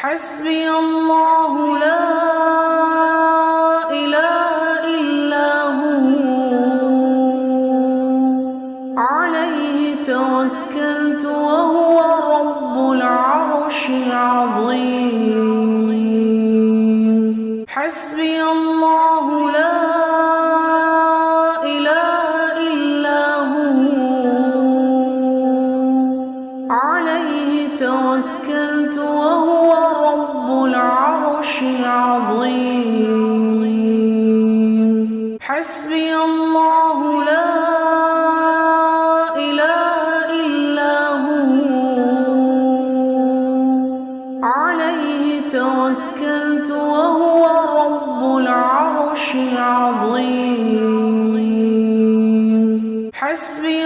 حسبي الله لا إله إلا هو عليه توكلت وهو رب العرش العظيم حسبي الله لا إله إلا هو عليه توكلت وهو رب العرش العظيم حسبي الله لا إله إلا هو عليه توكلت وهو رب العرش العظيم حسبي